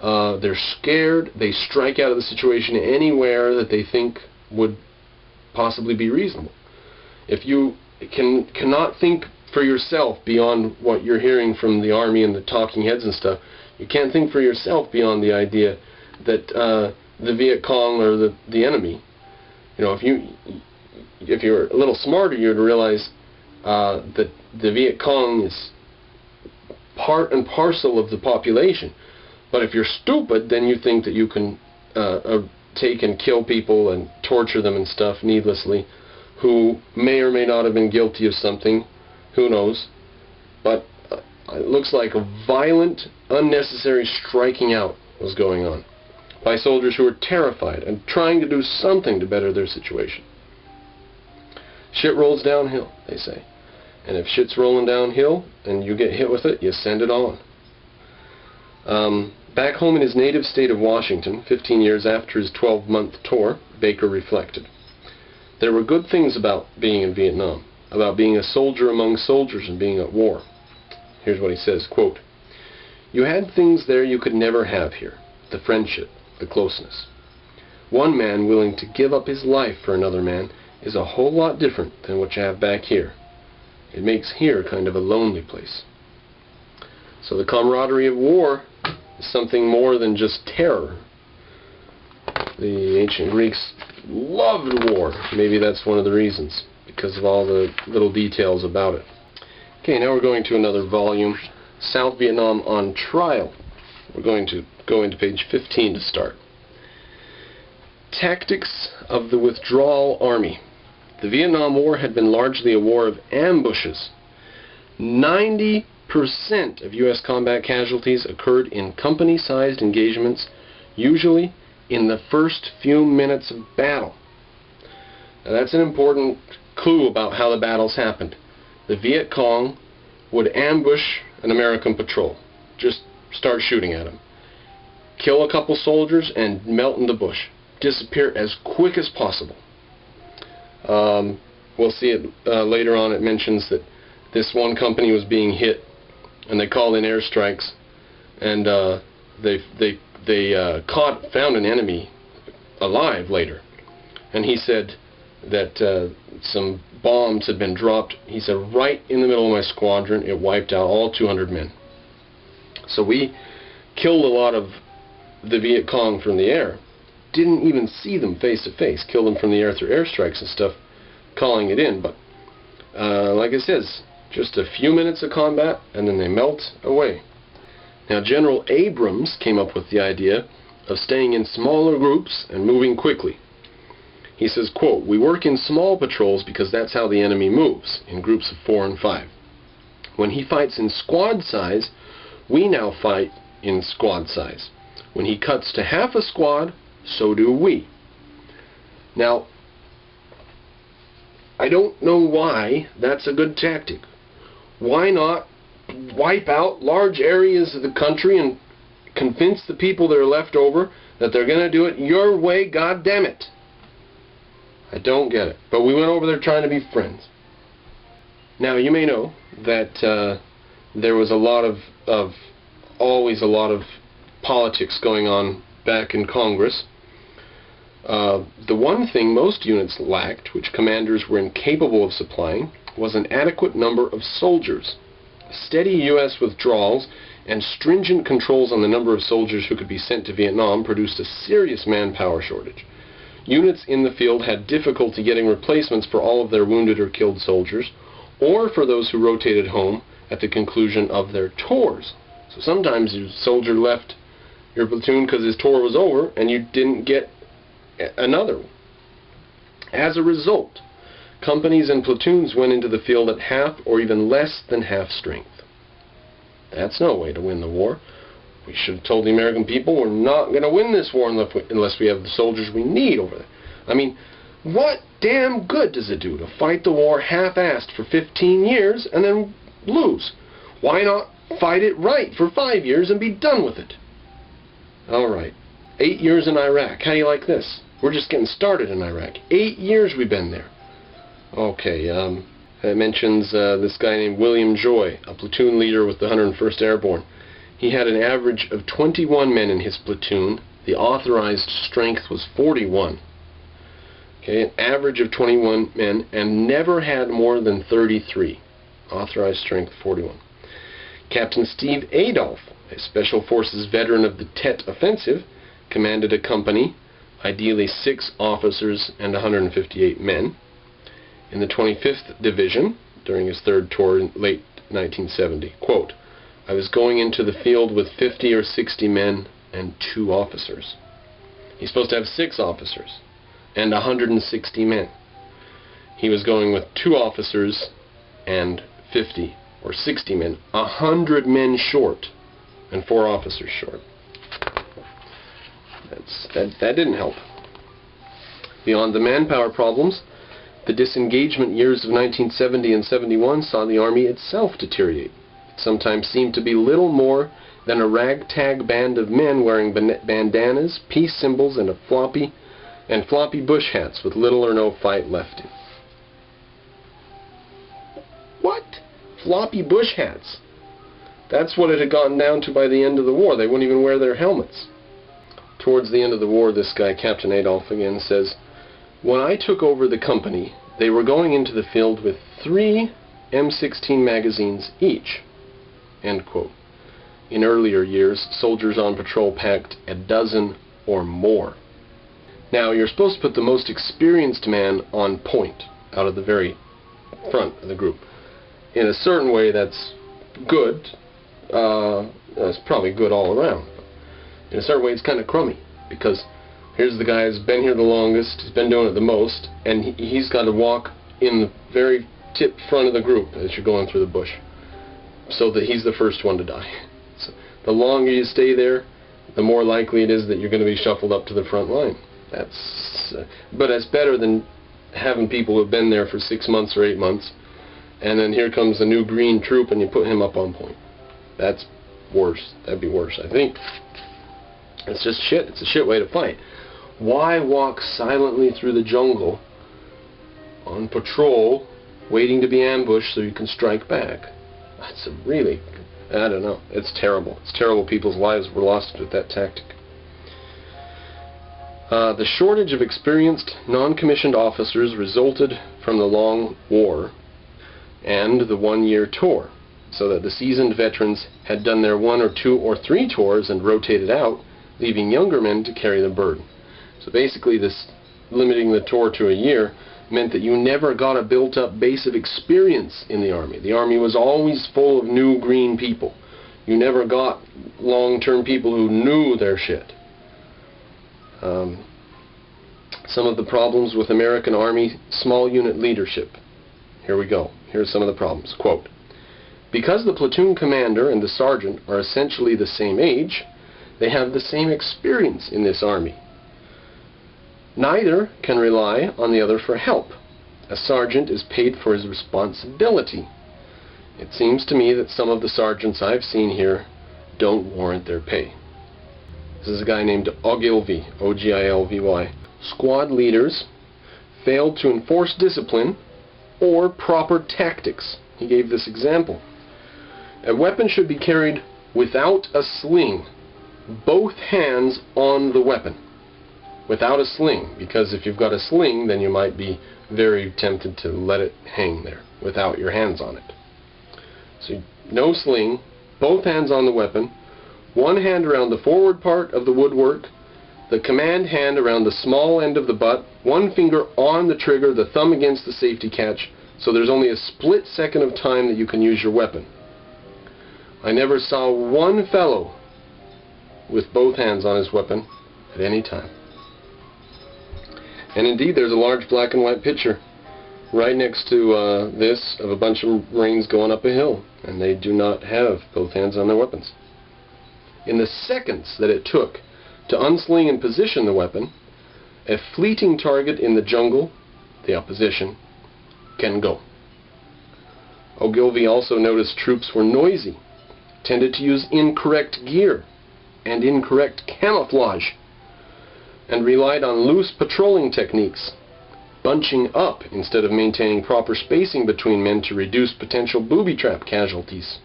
They're scared. They strike out of the situation anywhere that they think would possibly be reasonable. If you cannot think for yourself beyond what you're hearing from the army and the talking heads and stuff, you can't think for yourself beyond the idea that the Viet Cong are the enemy. You know, if you're a little smarter, you'd realize that the Viet Cong is part and parcel of the population. But if you're stupid, then you think that you can take and kill people and torture them and stuff needlessly, who may or may not have been guilty of something. Who knows? But it looks like a violent, unnecessary striking out was going on by soldiers who were terrified and trying to do something to better their situation. Shit rolls downhill, they say. And if shit's rolling downhill and you get hit with it, you send it on. Back home in his native state of Washington, 15 years after his 12-month tour, Baker reflected. There were good things about being in Vietnam, about being a soldier among soldiers and being at war. Here's what he says, quote, "You had things there you could never have here. The friendship, the closeness. One man willing to give up his life for another man is a whole lot different than what you have back here. It makes here kind of a lonely place." So the camaraderie of war is something more than just terror. The ancient Greeks loved war. Maybe that's one of the reasons, because of all the little details about it. Okay, now we're going to another volume, South Vietnam on Trial. We're going to go into page 15 to start. Tactics of the Withdrawal Army. The Vietnam War had been largely a war of ambushes. 90% of U.S. combat casualties occurred in company-sized engagements, usually in the first few minutes of battle. Now that's an important clue about how the battles happened. The Viet Cong would ambush an American patrol. Just start shooting at them. Kill a couple soldiers and melt in the bush. Disappear as quick as possible. We'll see it later on. It mentions that this one company was being hit, and they called in airstrikes, and they found an enemy alive later, and he said that some bombs had been dropped. He said, right in the middle of my squadron. It wiped out all 200 men. So we killed a lot of the Viet Cong from the air. Didn't even see them face to face. Killed them from the air through airstrikes and stuff, calling it in. But like it says, just a few minutes of combat and then they melt away. Now General Abrams came up with the idea of staying in smaller groups and moving quickly. He says, quote, "We work in small patrols because that's how the enemy moves, in groups of 4 and 5. When he fights in squad size, we now fight in squad size. When he cuts to half a squad, so do we." Now, I don't know why that's a good tactic. Why not wipe out large areas of the country and convince the people that are left over that they're going to do it your way, God damn it. I don't get it. But we went over there trying to be friends. Now, you may know that there was always a lot of politics going on back in Congress. The one thing most units lacked, which commanders were incapable of supplying, was an adequate number of soldiers. Steady U.S. withdrawals and stringent controls on the number of soldiers who could be sent to Vietnam produced a serious manpower shortage. Units in the field had difficulty getting replacements for all of their wounded or killed soldiers, or for those who rotated home at the conclusion of their tours. So sometimes your soldier left your platoon because his tour was over and you didn't get another one. As a result, companies and platoons went into the field at half or even less than half strength. That's no way to win the war. We should have told the American people we're not going to win this war unless we have the soldiers we need over there. I mean, what damn good does it do to fight the war half-assed for 15 years and then lose? Why not fight it right for 5 years and be done with it? Alright, 8 years in Iraq. How do you like this? We're just getting started in Iraq. 8 years we've been there. Okay, it mentions this guy named William Joy, a platoon leader with the 101st Airborne. He had an average of 21 men in his platoon. The authorized strength was 41. Okay, an average of 21 men, and never had more than 33. Authorized strength 41. Captain Steve Adolph, a Special Forces veteran of the Tet Offensive, commanded a company, ideally 6 officers and 158 men, in the 25th Division during his third tour in late 1970. Quote, I was going into the field with 50 or 60 men and 2 officers. He's supposed to have 6 officers and 160 men. He was going with 2 officers and 50 or 60 men, 100 men short and 4 officers short. That didn't help. Beyond the manpower problems, the disengagement years of 1970 and 71 saw the Army itself deteriorate. It sometimes seemed to be little more than a ragtag band of men wearing bandanas, peace symbols, and floppy bush hats with little or no fight left in. What? Floppy bush hats? That's what it had gotten down to by the end of the war. They wouldn't even wear their helmets. Towards the end of the war, this guy, Captain Adolph again, says, when I took over the company, they were going into the field with 3 M16 magazines each. End quote. In earlier years, soldiers on patrol packed a dozen or more. Now, you're supposed to put the most experienced man on point, out of the very front of the group. In a certain way, that's good. That's probably good all around. In a certain way, it's kind of crummy, because here's the guy who's been here the longest, he's been doing it the most, and he's got to walk in the very tip front of the group as you're going through the bush, so that he's the first one to die. So the longer you stay there, the more likely it is that you're going to be shuffled up to the front line. But that's better than having people who've been there for 6 months or 8 months, and then here comes a new green troop and you put him up on point. That's worse. That'd be worse, I think. It's just shit. It's a shit way to fight. Why walk silently through the jungle on patrol, waiting to be ambushed so you can strike back? That's a really, I don't know. It's terrible. It's terrible. People's lives were lost with that tactic. The shortage of experienced non-commissioned officers resulted from the long war and the one-year tour, so that the seasoned veterans had done their 1 or 2 or 3 tours and rotated out, leaving younger men to carry the burden. So basically, this limiting the tour to a year meant that you never got a built-up base of experience in the Army. The Army was always full of new green people. You never got long-term people who knew their shit. Some of the problems with American Army small unit leadership. Here we go. Here's some of the problems. Quote, because the platoon commander and the sergeant are essentially the same age, they have the same experience in this Army. Neither can rely on the other for help. A sergeant is paid for his responsibility. It seems to me that some of the sergeants I've seen here don't warrant their pay. This is a guy named Ogilvy, O-G-I-L-V-Y. Squad leaders failed to enforce discipline or proper tactics. He gave this example. A weapon should be carried without a sling, both hands on the weapon. Without a sling, because if you've got a sling, then you might be very tempted to let it hang there without your hands on it. So no sling, both hands on the weapon, one hand around the forward part of the woodwork, the command hand around the small end of the butt, one finger on the trigger, the thumb against the safety catch, so there's only a split second of time that you can use your weapon. I never saw one fellow with both hands on his weapon at any time. And indeed, there's a large black and white picture right next to this of a bunch of Marines going up a hill, and they do not have both hands on their weapons. In the seconds that it took to unsling and position the weapon, a fleeting target in the jungle, the opposition, can go. Ogilvy also noticed troops were noisy, tended to use incorrect gear and incorrect camouflage, and relied on loose patrolling techniques, bunching up instead of maintaining proper spacing between men to reduce potential booby trap casualties.